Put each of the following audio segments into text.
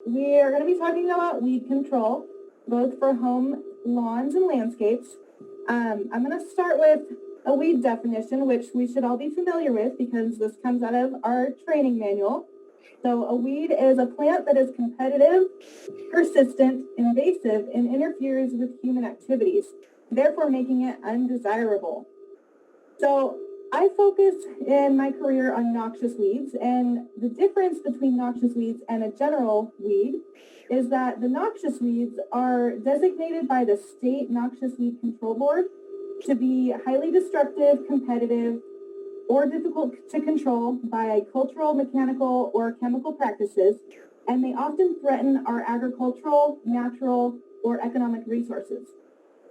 we are going to be talking about weed control, both for home lawns and landscapes. I'm going to start with a weed definition, which we should all be familiar with because this comes out of our training manual. So a weed is a plant that is competitive, persistent, invasive, and interferes with human activities, therefore making it undesirable. So I focus in my career on noxious weeds, and the difference between noxious weeds and a general weed is that the noxious weeds are designated by the State Noxious Weed Control Board to be highly destructive, competitive, or difficult to control by cultural, mechanical, or chemical practices, and they often threaten our agricultural, natural, or economic resources.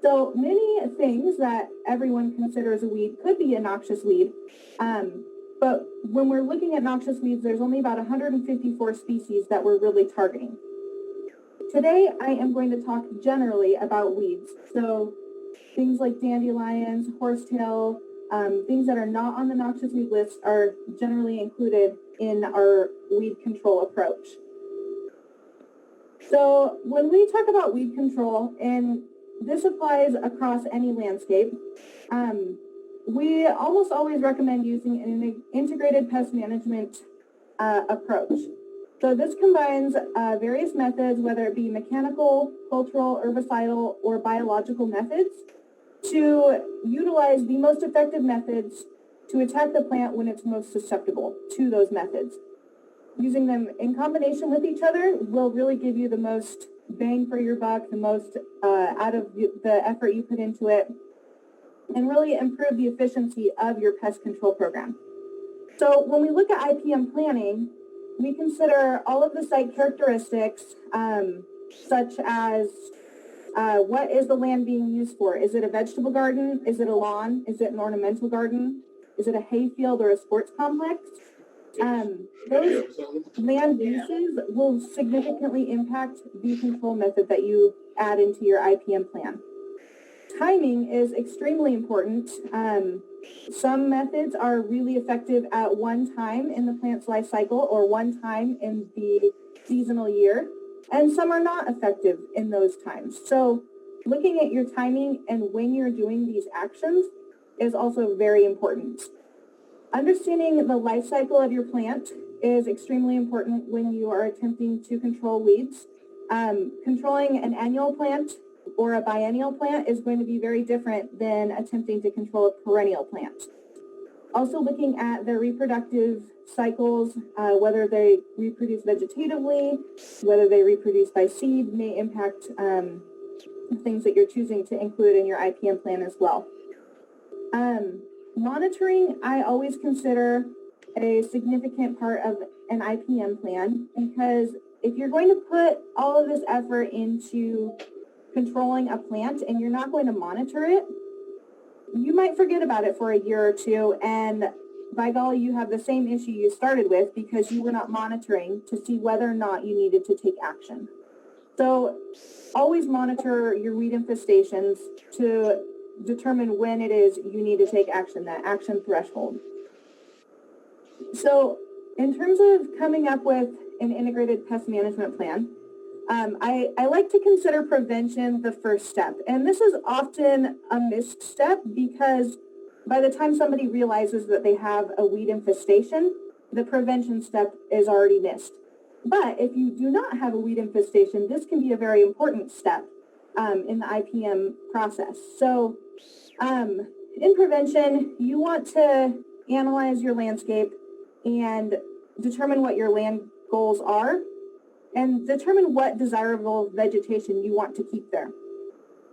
So many things that everyone considers a weed could be a noxious weed, but when we're looking at noxious weeds, there's only about 154 species that we're really targeting. Today, I am going to talk generally about weeds. So things like dandelions, horsetail, things that are not on the noxious weed list are generally included in our weed control approach. So when we talk about weed control, and this applies across any landscape, we almost always recommend using an integrated pest management approach. So this combines various methods, whether it be mechanical, cultural, herbicidal, or biological methods, to utilize the most effective methods to attack the plant when it's most susceptible to those methods. Using them in combination with each other will really give you the most bang for your buck, the most out of the effort you put into it, and really improve the efficiency of your pest control program. So when we look at IPM planning, we consider all of the site characteristics, such as what is the land being used for? Is it a vegetable garden? Is it a lawn? Is it an ornamental garden? Is it a hay field or a sports complex? Those land uses will significantly impact the control method that you add into your IPM plan. Timing is extremely important. Some methods are really effective at one time in the plant's life cycle or one time in the seasonal year, and some are not effective in those times. So looking at your timing and when you're doing these actions is also very important. Understanding the life cycle of your plant is extremely important when you are attempting to control weeds. Controlling an annual plant or a biennial plant is going to be very different than attempting to control a perennial plant. Also looking at their reproductive cycles, whether they reproduce vegetatively, whether they reproduce by seed, may impact things that you're choosing to include in your IPM plan as well. Monitoring, I always consider a significant part of an IPM plan, because if you're going to put all of this effort into controlling a plant and you're not going to monitor it, you might forget about it for a year or two, and by golly, you have the same issue you started with because you were not monitoring to see whether or not you needed to take action. So always monitor your weed infestations to determine when it is you need to take action, that action threshold. So in terms of coming up with an integrated pest management plan, I like to consider prevention the first step. And this is often a missed step because by the time somebody realizes that they have a weed infestation, the prevention step is already missed. But if you do not have a weed infestation, this can be a very important step in the IPM process. So in prevention, you want to analyze your landscape and determine what your land goals are and determine what desirable vegetation you want to keep there.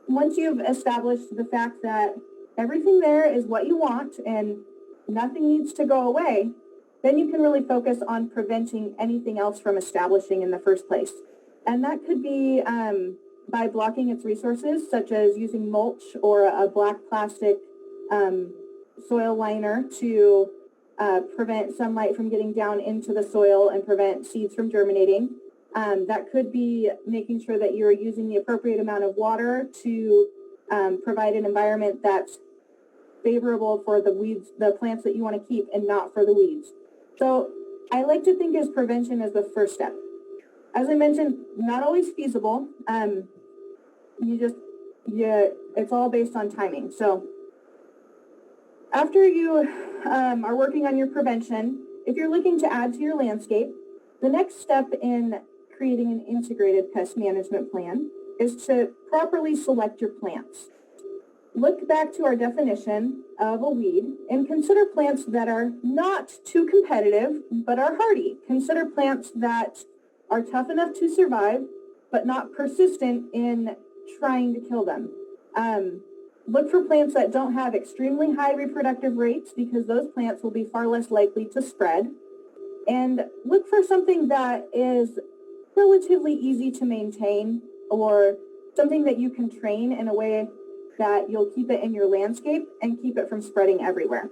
Once you've established the fact that everything there is what you want and nothing needs to go away, then you can really focus on preventing anything else from establishing in the first place. And that could be by blocking its resources, such as using mulch or a black plastic soil liner to prevent sunlight from getting down into the soil and prevent seeds from germinating. That could be making sure that you're using the appropriate amount of water to provide an environment that's favorable for the weeds, the plants that you want to keep, and not for the weeds. So I like to think as prevention as the first step. as I mentioned, not always feasible. It's all based on timing. So after you are working on your prevention, if you're looking to add to your landscape, the next step in creating an integrated pest management plan is to properly select your plants. Look back to our definition of a weed and consider plants that are not too competitive, but are hardy. Consider plants that are tough enough to survive, but not persistent in trying to kill them. Look for plants that don't have extremely high reproductive rates, because those plants will be far less likely to spread. And look for something that is relatively easy to maintain, or something that you can train in a way that you'll keep it in your landscape and keep it from spreading everywhere.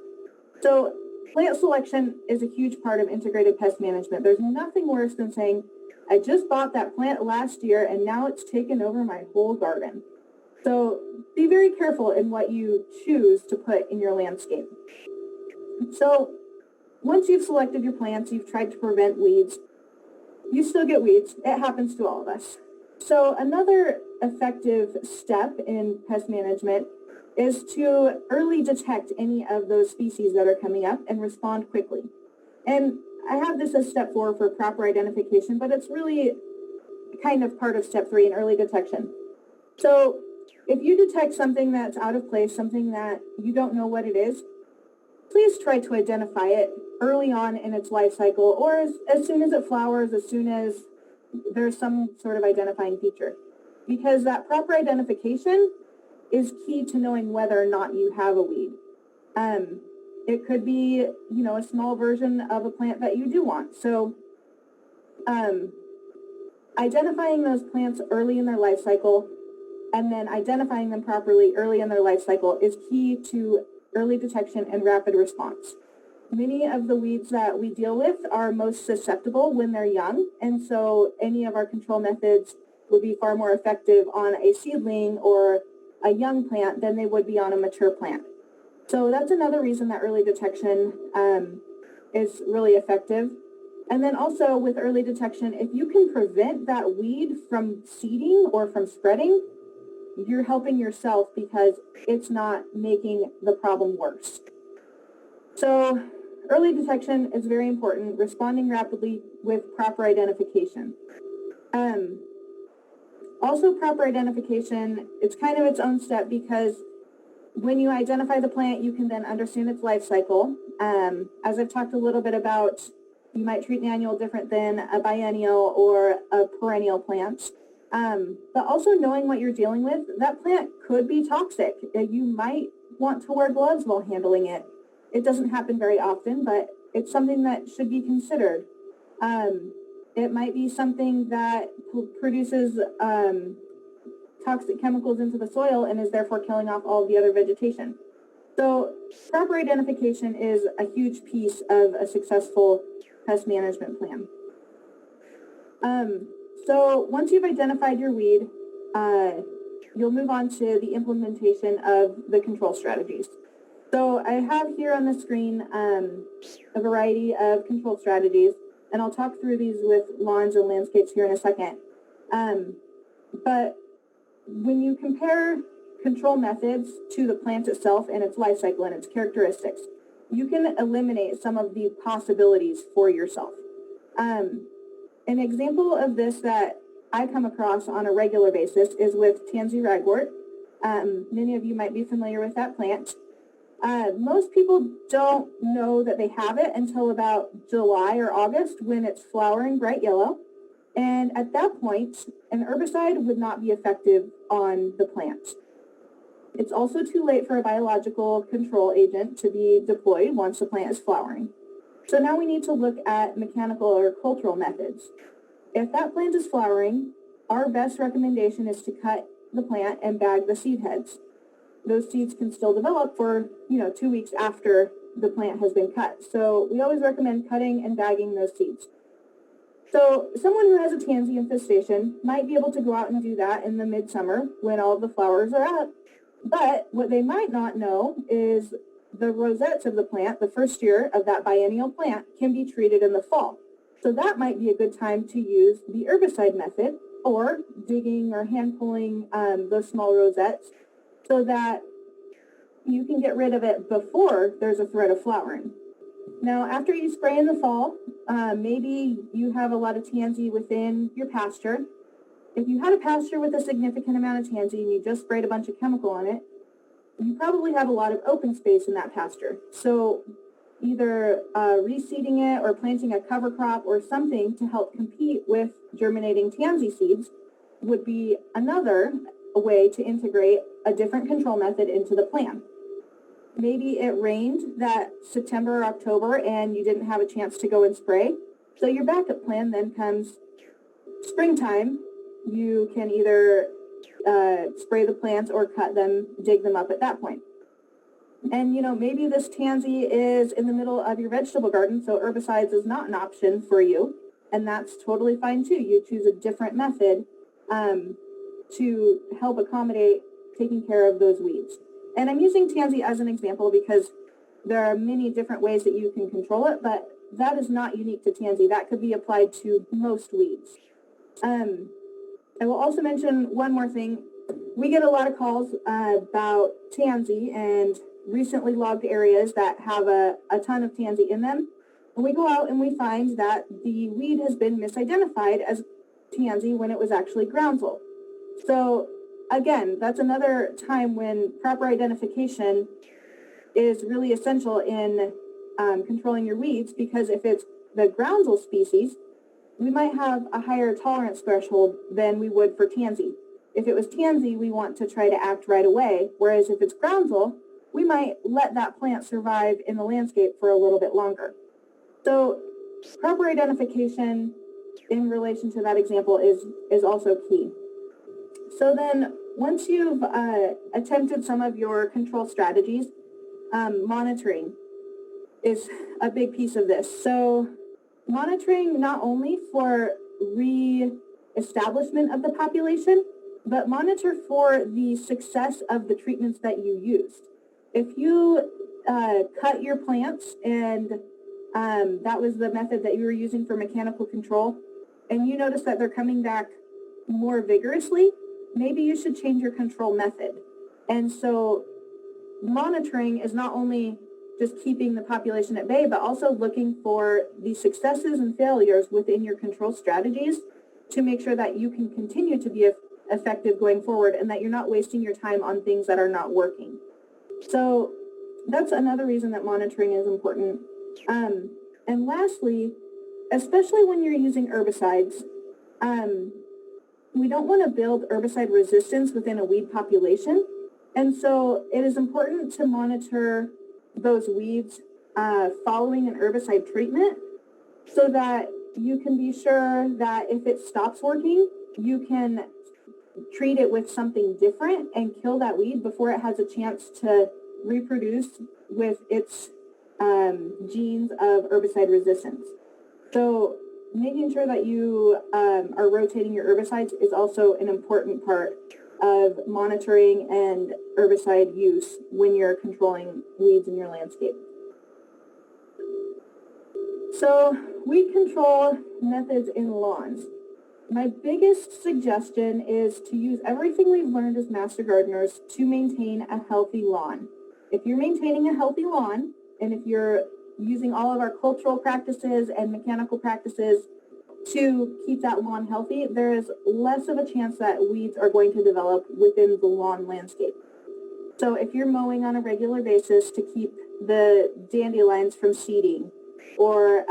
So plant selection is a huge part of integrated pest management. There's nothing worse than saying, I just bought that plant last year and now it's taken over my whole garden. So be very careful in what you choose to put in your landscape. So once you've selected your plants, you've tried to prevent weeds, you still get weeds. It happens to all of us. So another effective step in pest management is to early detect any of those species that are coming up and respond quickly. And I have this as step 4 for proper identification, but it's really kind of part of step 3 in early detection. So if you detect something that's out of place, something that you don't know what it is, please try to identify it early on in its life cycle, or as soon as it flowers, as soon as there's some sort of identifying feature. Because that proper identification is key to knowing whether or not you have a weed. It could be, a small version of a plant that you do want. So identifying those plants early in their life cycle, and then identifying them properly early in their life cycle, is key to early detection and rapid response. Many of the weeds that we deal with are most susceptible when they're young, and so any of our control methods would be far more effective on a seedling or a young plant than they would be on a mature plant. So that's another reason that early detection is really effective. And then also with early detection, if you can prevent that weed from seeding or from spreading, you're helping yourself, because it's not making the problem worse. So early detection is very important, responding rapidly with proper identification. Also, proper identification, it's kind of its own step, because when you identify the plant, you can then understand its life cycle. As I've talked a little bit about, you might treat an annual different than a biennial or a perennial plant. But also knowing what you're dealing with, that plant could be toxic. You might want to wear gloves while handling it. It doesn't happen very often, but it's something that should be considered. It might be something that produces toxic chemicals into the soil and is therefore killing off all of the other vegetation. So proper identification is a huge piece of a successful pest management plan. So once you've identified your weed, you'll move on to the implementation of the control strategies. So I have here on the screen a variety of control strategies, and I'll talk through these with lawns and landscapes here in a second. But when you compare control methods to the plant itself and its life cycle and its characteristics, you can eliminate some of the possibilities for yourself. An example of this that I come across on a regular basis is with tansy ragwort. Many of you might be familiar with that plant. Most people don't know that they have it until about July or August, when it's flowering bright yellow. And at that point, an herbicide would not be effective on the plant. It's also too late for a biological control agent to be deployed once the plant is flowering. So now we need to look at mechanical or cultural methods. If that plant is flowering, our best recommendation is to cut the plant and bag the seed heads. Those seeds can still develop for, 2 weeks after the plant has been cut. So we always recommend cutting and bagging those seeds. So someone who has a tansy infestation might be able to go out and do that in the midsummer when all of the flowers are up. But what they might not know is the rosettes of the plant, the first year of that biennial plant, can be treated in the fall. So that might be a good time to use the herbicide method, or digging or hand pulling those small rosettes so that you can get rid of it before there's a threat of flowering. Now, after you spray in the fall, maybe you have a lot of tansy within your pasture. If you had a pasture with a significant amount of tansy and you just sprayed a bunch of chemical on it, you probably have a lot of open space in that pasture. So either reseeding it or planting a cover crop or something to help compete with germinating tansy seeds would be another way to integrate a different control method into the plan. Maybe it rained that September or October and you didn't have a chance to go and spray. So your backup plan then comes springtime. You can either spray the plants or cut them, dig them up at that point. And, maybe this tansy is in the middle of your vegetable garden, so herbicides is not an option for you, and that's totally fine too. You choose a different method to help accommodate taking care of those weeds. And I'm using tansy as an example because there are many different ways that you can control it, but that is not unique to tansy. That could be applied to most weeds. I will also mention one more thing. We get a lot of calls about tansy and recently logged areas that have a ton of tansy in them. And we go out and we find that the weed has been misidentified as tansy when it was actually groundsel. So again, that's another time when proper identification is really essential in controlling your weeds, because if it's the groundsel species, we might have a higher tolerance threshold than we would for tansy. If it was tansy, we want to try to act right away, whereas if it's groundsel, we might let that plant survive in the landscape for a little bit longer. So proper identification in relation to that example is also key. So then once you've attempted some of your control strategies, monitoring is a big piece of this. So monitoring not only for re-establishment of the population, but monitor for the success of the treatments that you used. If you cut your plants and that was the method that you were using for mechanical control, and you notice that they're coming back more vigorously, maybe you should change your control method. And so monitoring is not only just keeping the population at bay, but also looking for the successes and failures within your control strategies to make sure that you can continue to be effective going forward and that you're not wasting your time on things that are not working. So that's another reason that monitoring is important. And lastly, especially when you're using herbicides, we don't want to build herbicide resistance within a weed population. And so it is important to monitor those weeds following an herbicide treatment so that you can be sure that if it stops working, you can treat it with something different and kill that weed before it has a chance to reproduce with its genes of herbicide resistance. So making sure that you are rotating your herbicides is also an important part of monitoring and herbicide use when you're controlling weeds in your landscape. So weed control methods in lawns. My biggest suggestion is to use everything we've learned as master gardeners to maintain a healthy lawn. If you're maintaining a healthy lawn, and if you're using all of our cultural practices and mechanical practices to keep that lawn healthy, there is less of a chance that weeds are going to develop within the lawn landscape. So if you're mowing on a regular basis to keep the dandelions from seeding, or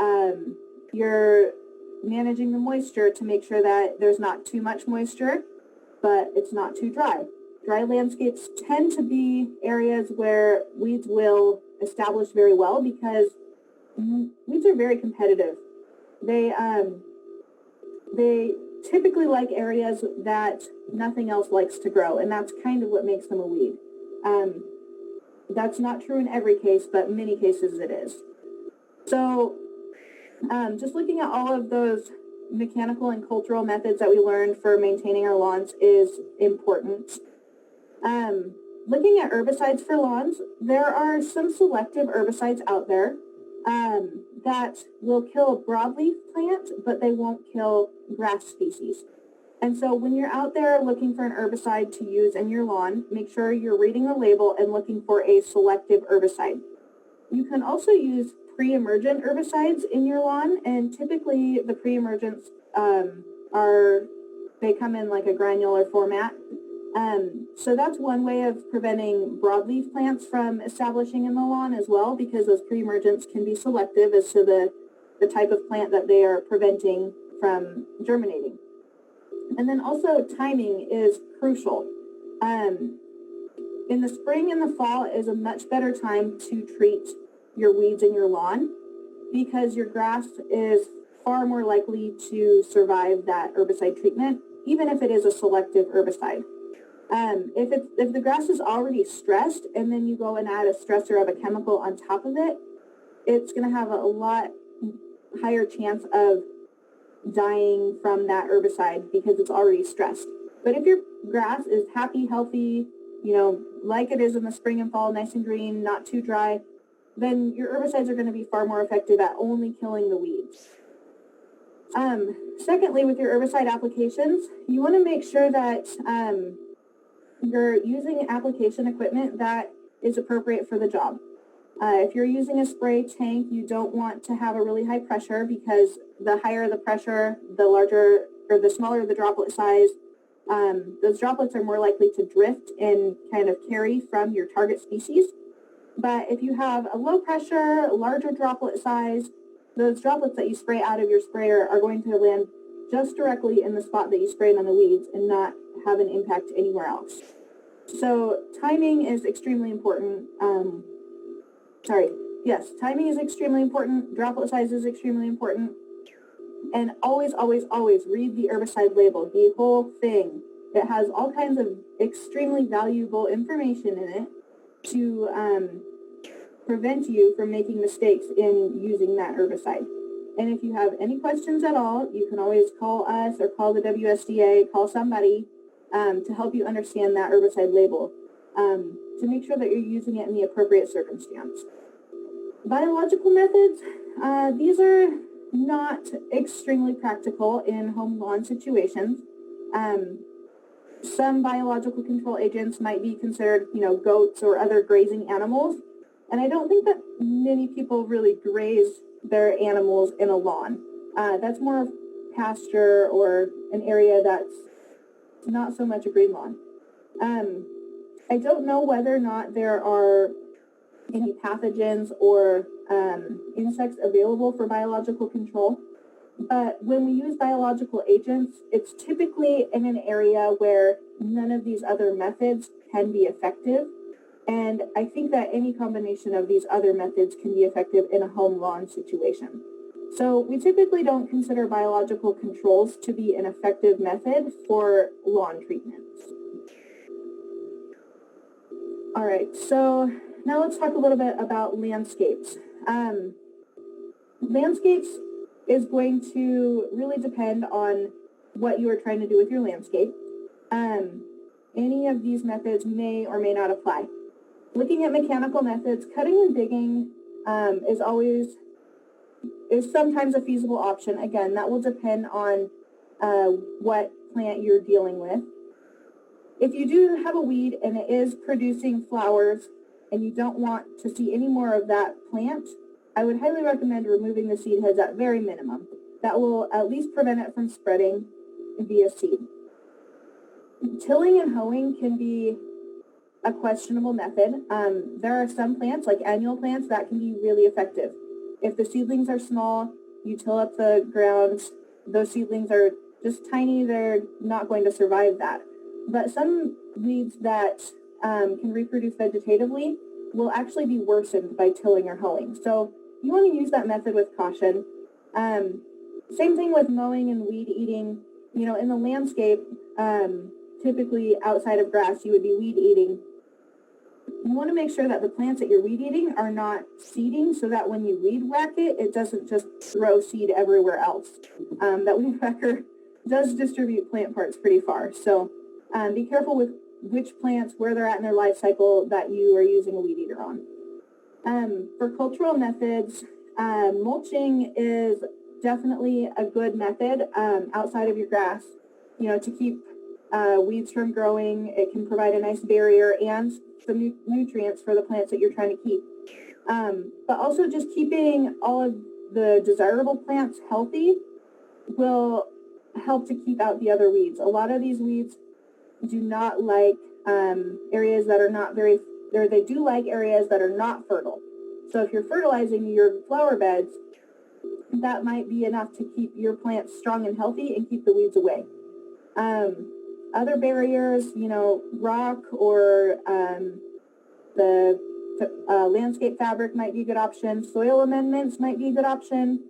you're managing the moisture to make sure that there's not too much moisture, but it's not too dry. Dry landscapes tend to be areas where weeds will establish very well because weeds are very competitive. They typically like areas that nothing else likes to grow, and that's kind of what makes them a weed. That's not true in every case, but in many cases it is. So just looking at all of those mechanical and cultural methods that we learned for maintaining our lawns is important. Looking at herbicides for lawns, there are some selective herbicides out there that will kill a broadleaf plant, but they won't kill grass species. And so when you're out there looking for an herbicide to use in your lawn, make sure you're reading the label and looking for a selective herbicide. You can also use pre-emergent herbicides in your lawn, and typically the pre-emergents they come in like a granular format. So that's one way of preventing broadleaf plants from establishing in the lawn as well, because those pre-emergents can be selective as to the type of plant that they are preventing from germinating. And then also timing is crucial. In the spring and the fall is a much better time to treat your weeds in your lawn, because your grass is far more likely to survive that herbicide treatment, even if it is a selective herbicide. If the grass is already stressed and then you go and add a stressor of a chemical on top of it, it's going to have a lot higher chance of dying from that herbicide because it's already stressed. But if your grass is happy, healthy, like it is in the spring and fall, nice and green, not too dry, then your herbicides are going to be far more effective at only killing the weeds. Secondly, with your herbicide applications, you want to make sure that you're using application equipment that is appropriate for the job. If you're using a spray tank, you don't want to have a really high pressure, because the higher the pressure, the larger or the smaller the droplet size. Those droplets are more likely to drift and kind of carry from your target species. But if you have a low pressure, larger droplet size, those droplets that you spray out of your sprayer are going to land just directly in the spot that you sprayed on the weeds and not have an impact anywhere else. So timing is extremely important. Timing is extremely important. Droplet size is extremely important. And always, always, always read the herbicide label, the whole thing. It has all kinds of extremely valuable information in it to prevent you from making mistakes in using that herbicide. And if you have any questions at all, you can always call us or call the WSDA, call somebody to help you understand that herbicide label, to make sure that you're using it in the appropriate circumstance. Biological methods, these are not extremely practical in home lawn situations. Some biological control agents might be considered, goats or other grazing animals. And I don't think that many people really graze their animals in a lawn. That's more of pasture or an area that's not so much a green lawn. I don't know whether or not there are any pathogens or insects available for biological control. But when we use biological agents, it's typically in an area where none of these other methods can be effective. And I think that any combination of these other methods can be effective in a home lawn situation. So we typically don't consider biological controls to be an effective method for lawn treatments. All right, so now let's talk a little bit about landscapes. Landscapes is going to really depend on what you are trying to do with your landscape. Any of these methods may or may not apply. Looking at mechanical methods, cutting and digging is sometimes a feasible option. Again, that will depend on what plant you're dealing with. If you do have a weed and it is producing flowers and you don't want to see any more of that plant, I would highly recommend removing the seed heads at very minimum. That will at least prevent it from spreading via seed. Tilling and hoeing can be a questionable method. There are some plants, like annual plants, that can be really effective. If the seedlings are small, you till up the ground, those seedlings are just tiny, they're not going to survive that. But some weeds that can reproduce vegetatively will actually be worsened by tilling or hoeing. So you want to use that method with caution. Same thing with mowing and weed eating. In the landscape, typically outside of grass, you would be weed eating. You want to make sure that the plants that you're weed eating are not seeding, so that when you weed whack it, it doesn't just throw seed everywhere else. That weed whacker does distribute plant parts pretty far. So be careful with which plants, where they're at in their life cycle, that you are using a weed eater on. For cultural methods, Mulching is definitely a good method outside of your grass, to keep weeds from growing. It can provide a nice barrier and some nutrients for the plants that you're trying to keep. But also just keeping all of the desirable plants healthy will help to keep out the other weeds. A lot of these weeds do not like areas that are not very, or they do like areas that are not fertile. So if you're fertilizing your flower beds, that might be enough to keep your plants strong and healthy and keep the weeds away. Other barriers, rock or the landscape fabric might be a good option. Soil amendments might be a good option.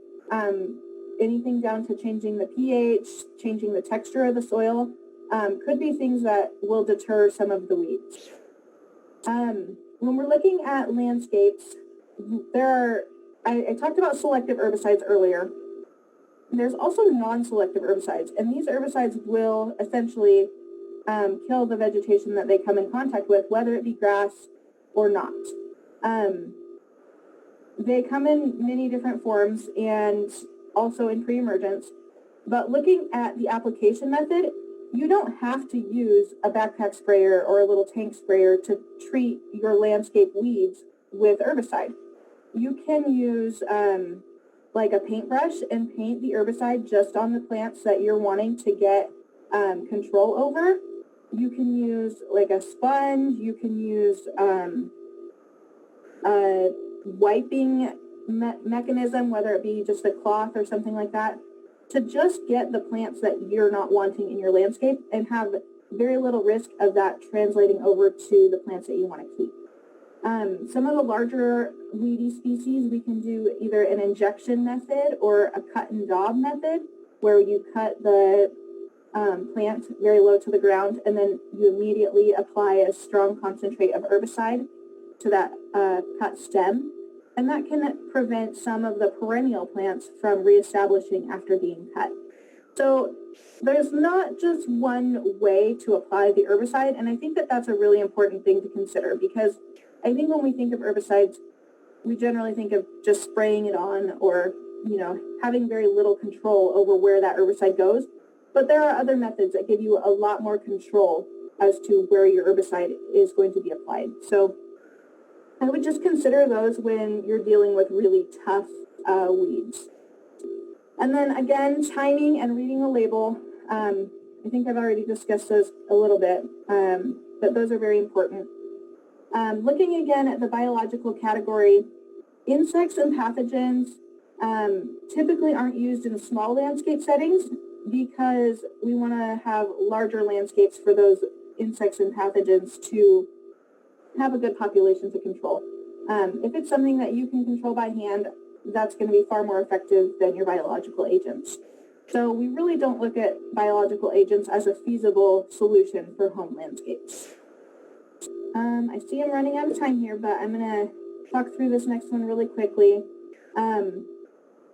Anything down to changing the pH, changing the texture of the soil, could be things that will deter some of the weeds. When we're looking at landscapes, I talked about selective herbicides earlier. There's also non-selective herbicides, and these herbicides will essentially kill the vegetation that they come in contact with, whether it be grass or not. They come in many different forms and also in pre-emergence, but looking at the application method, you don't have to use a backpack sprayer or a little tank sprayer to treat your landscape weeds with herbicide. You can use like a paintbrush and paint the herbicide just on the plants that you're wanting to get control over. You can use like a sponge. You can use a wiping mechanism, whether it be just a cloth or something like that, to just get the plants that you're not wanting in your landscape and have very little risk of that translating over to the plants that you want to keep. Some of the larger weedy species, we can do either an injection method or a cut and daub method, where you cut the plant very low to the ground and then you immediately apply a strong concentrate of herbicide to that cut stem. And that can prevent some of the perennial plants from reestablishing after being cut. So there's not just one way to apply the herbicide, and I think that that's a really important thing to consider, because I think when we think of herbicides, we generally think of just spraying it on or, having very little control over where that herbicide goes. But there are other methods that give you a lot more control as to where your herbicide is going to be applied. So I would just consider those when you're dealing with really tough weeds. And then again, timing and reading the label. I think I've already discussed those a little bit, but those are very important. Looking again at the biological category, insects and pathogens typically aren't used in small landscape settings because we want to have larger landscapes for those insects and pathogens to have a good population to control. If it's something that you can control by hand, that's going to be far more effective than your biological agents. So we really don't look at biological agents as a feasible solution for home landscapes. I see I'm running out of time here, but I'm going to talk through this next one really quickly.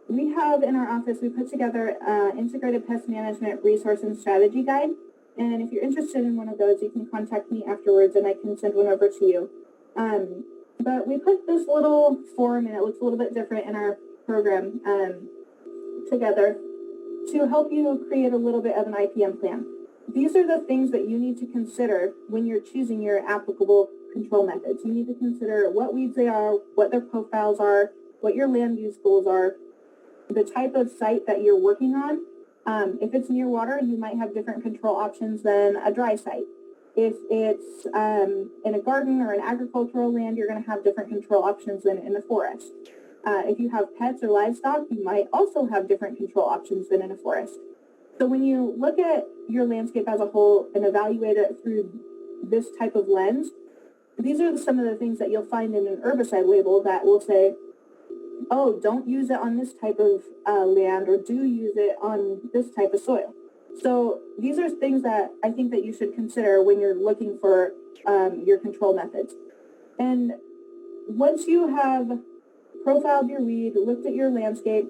We have in our office, we put together an integrated pest management resource and strategy guide. And if you're interested in one of those, you can contact me afterwards and I can send one over to you. But we put this little form, and it looks a little bit different in our program, together to help you create a little bit of an IPM plan. These are the things that you need to consider when you're choosing your applicable control methods. You need to consider what weeds they are, what their profiles are, what your land use goals are, the type of site that you're working on. If it's near water, you might have different control options than a dry site. If it's in a garden or an agricultural land, you're going to have different control options than in a forest. If you have pets or livestock, you might also have different control options than in a forest. So when you look at your landscape as a whole and evaluate it through this type of lens, these are some of the things that you'll find in an herbicide label that will say, oh, don't use it on this type of land, or do use it on this type of soil. So these are things that I think that you should consider when you're looking for your control methods. And once you have profiled your weed, looked at your landscape,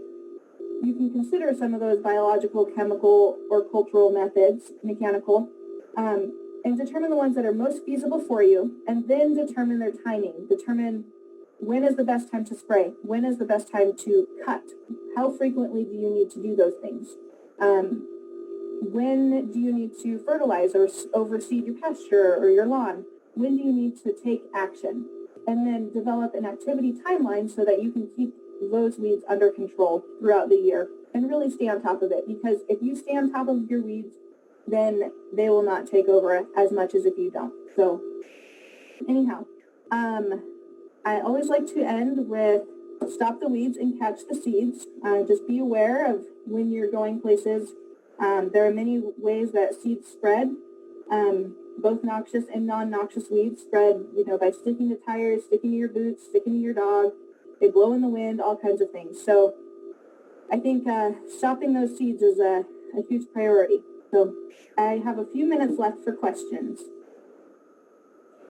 you can consider some of those biological, chemical, or cultural methods, mechanical, and determine the ones that are most feasible for you, and then determine their timing. Determine when is the best time to spray? When is the best time to cut? How frequently do you need to do those things? When do you need to fertilize or overseed your pasture or your lawn? When do you need to take action? And then develop an activity timeline so that you can keep those weeds under control throughout the year and really stay on top of it. Because if you stay on top of your weeds, then they will not take over as much as if you don't. So anyhow, I always like to end with stop the weeds and catch the seeds. Just be aware of when you're going places. There are many ways that seeds spread. Both noxious and non-noxious weeds spread, by sticking to tires, sticking to your boots, sticking to your dog. They blow in the wind, all kinds of things. So I think stopping those seeds is a huge priority. So I have a few minutes left for questions.